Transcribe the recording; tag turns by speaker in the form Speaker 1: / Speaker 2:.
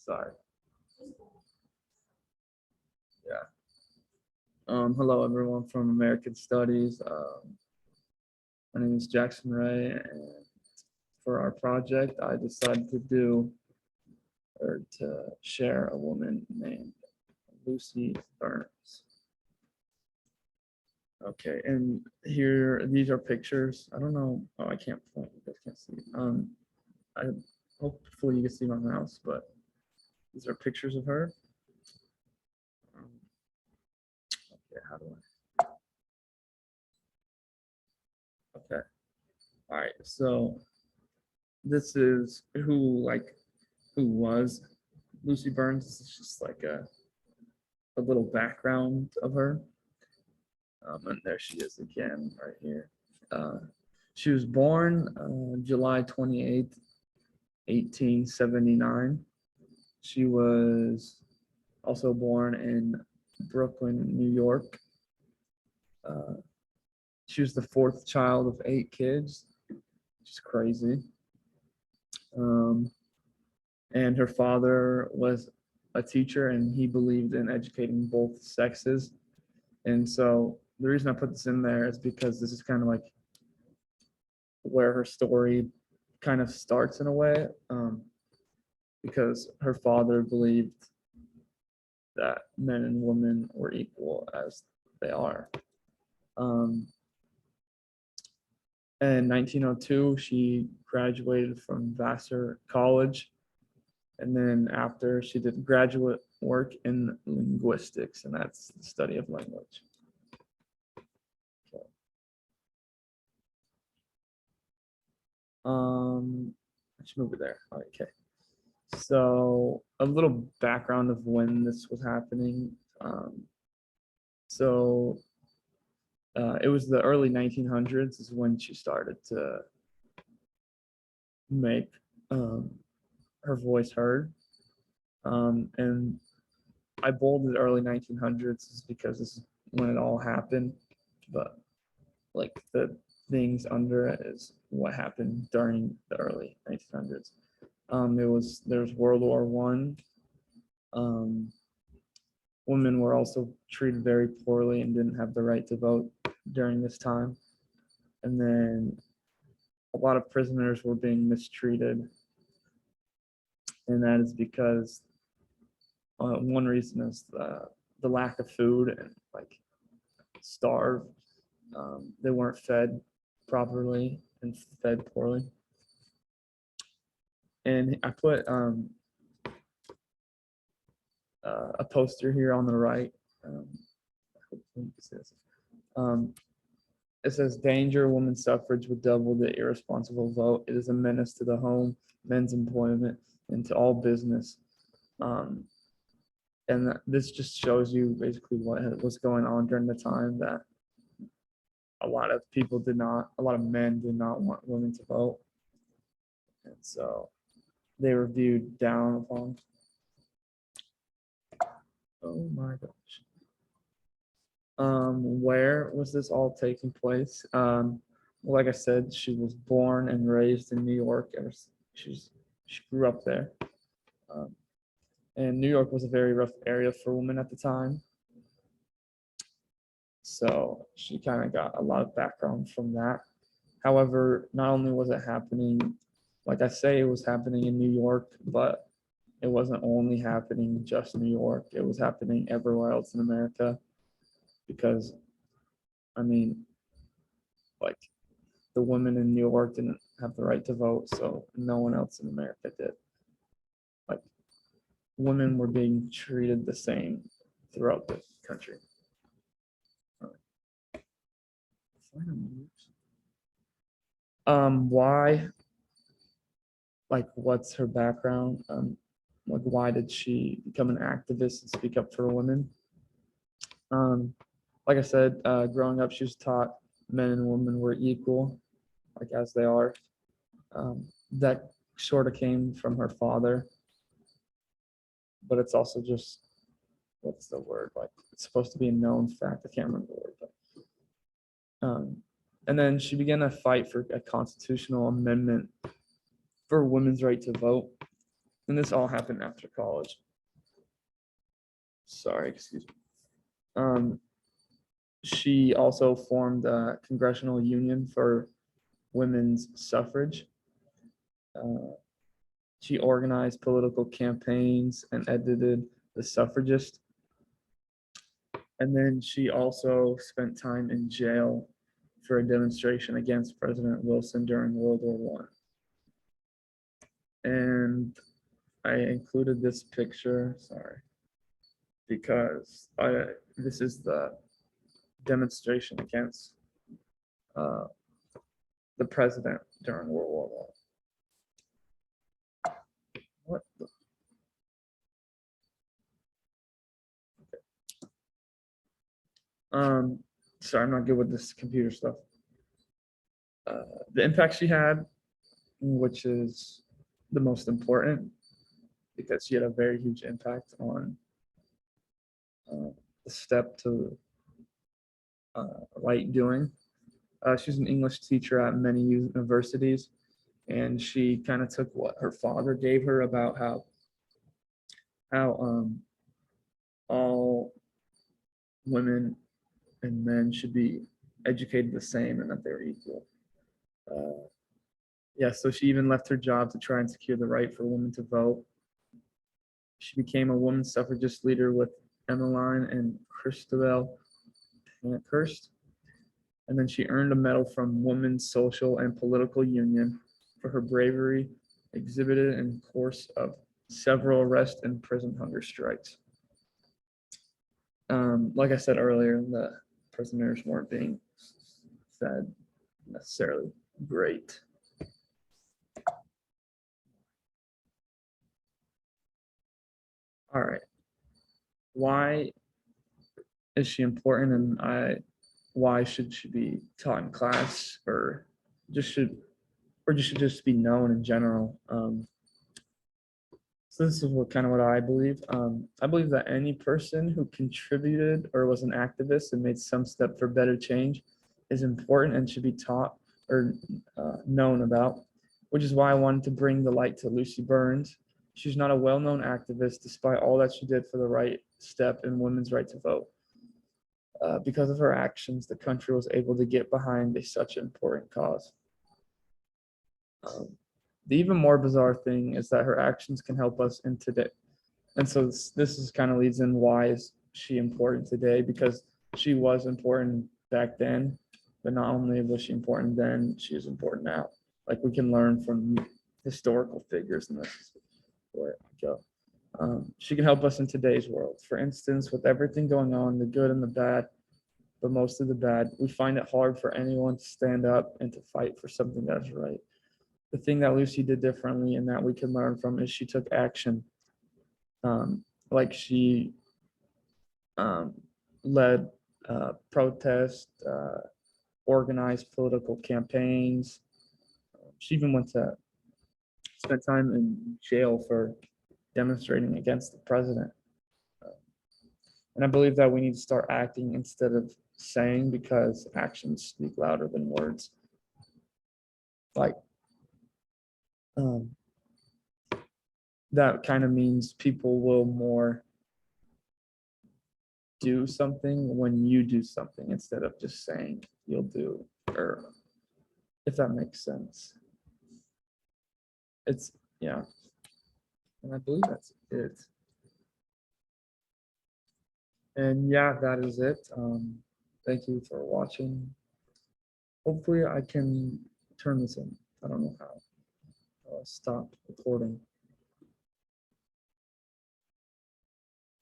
Speaker 1: Sorry. Yeah. Hello, everyone from American Studies. My name is Jackson Ray, and for our project, I decided to do or to share a woman named Lucy Burns. Okay, and here these are pictures. I don't know. Oh, I can't point. You guys can't see. I hopefully you can see my mouse, but these are pictures of her. Okay, how do I? Okay. All right. So this is who was Lucy Burns. This is just like a little background of her. And there she is again, right here. Uh, she was born July 28th, 1879. She was also born in Brooklyn, New York. Uh, she was the fourth child of 8 kids, which is crazy. Um, and her father was a teacher, and he believed in educating both sexes. And so the reason I put this in there is because this is kind of like where her story kind of starts in a way, because her father believed that men and women were equal as they are. In 1902, she graduated from Vassar College, and then after she did graduate work in linguistics, and that's the study of language. Let's move it there. Okay. So a little background of when this was happening. So it was the early 1900s is when she started to make her voice heard. And I bolded early 1900s is because this is when it all happened. But like the things under it is what happened during the early 1900s. There was World War One. Women were also treated very poorly and didn't have the right to vote during this time. And then a lot of prisoners were being mistreated, and that is because one reason is the lack of food and like starved. They weren't fed properly and fed poorly. And I put a poster here on the right. Um, it says, "Danger, women's suffrage would double the irresponsible vote. It is a menace to the home, men's employment, and to all business." And this just shows you basically what was going on during the time, that a lot of men did not want women to vote. And so they were viewed down upon. Oh my gosh. Where was this all taking place? Like I said, she was born and raised in New York. She grew up there. And New York was a very rough area for women at the time. So she kind of got a lot of background from that. However, not only was it happening, like I say, it was happening in New York, but it wasn't only happening just in New York. It was happening everywhere else in America, because, I mean, like the women in New York didn't have the right to vote, so no one else in America did. Like women were being treated the same throughout the country. Why? Like, what's her background? Like, why did she become an activist and speak up for women? Like I said, growing up, she was taught men and women were equal, like as they are. That sort of came from her father, but it's also just, what's the word? Like, it's supposed to be a known fact. I can't remember the word, but and then she began a fight for a constitutional amendment for women's right to vote. And this all happened after college. Sorry, excuse me. She also formed a congressional union for women's suffrage. Uh, she organized political campaigns and edited The Suffragist. And then she also spent time in jail for a demonstration against President Wilson during World War I. And I included this picture, sorry, because this is the demonstration against uh, the president during World War I. What the? Sorry, I'm not good with this computer stuff. The impact she had, which is the most important, because she had a very huge impact on the step to right doing. She's an English teacher at many universities, and she kind of took what her father gave her about how all women and men should be educated the same and that they're equal. Yeah, so she even left her job to try and secure the right for women to vote. She became a women's suffragist leader with Emmeline and Christabel Pankhurst. And then she earned a medal from Women's Social and Political Union for her bravery exhibited in the course of several arrest and prison hunger strikes. Like I said earlier, the prisoners weren't being fed necessarily great. All right. Why is she important, and why should she be taught in class, or just should just be known in general? So this is what I believe. I believe that any person who contributed or was an activist and made some step for better change is important and should be taught or known about, which is why I wanted to bring the light to Lucy Burns. She's not a well-known activist, despite all that she did for the right step in women's right to vote. Because of her actions, the country was able to get behind such an important cause. The even more bizarre thing is that her actions can help us in today. And so this is kind of leads in why is she important today, because she was important back then, but not only was she important then, she is important now. Like we can learn from historical figures, and this is where it go. She can help us in today's world. For instance, with everything going on, the good and the bad, but most of the bad, we find it hard for anyone to stand up and to fight for something that's right. The thing that Lucy did differently and that we can learn from is she took action. Like she led protests, organized political campaigns. She even went to spend time in jail for demonstrating against the president. And I believe that we need to start acting instead of saying, because actions speak louder than words. Like, that kind of means people will more do something when you do something instead of just saying you'll do, or if that makes sense. It's, yeah. And I believe that's it. And yeah, that is it. Thank you for watching. Hopefully I can turn this in. I don't know how. Stop recording.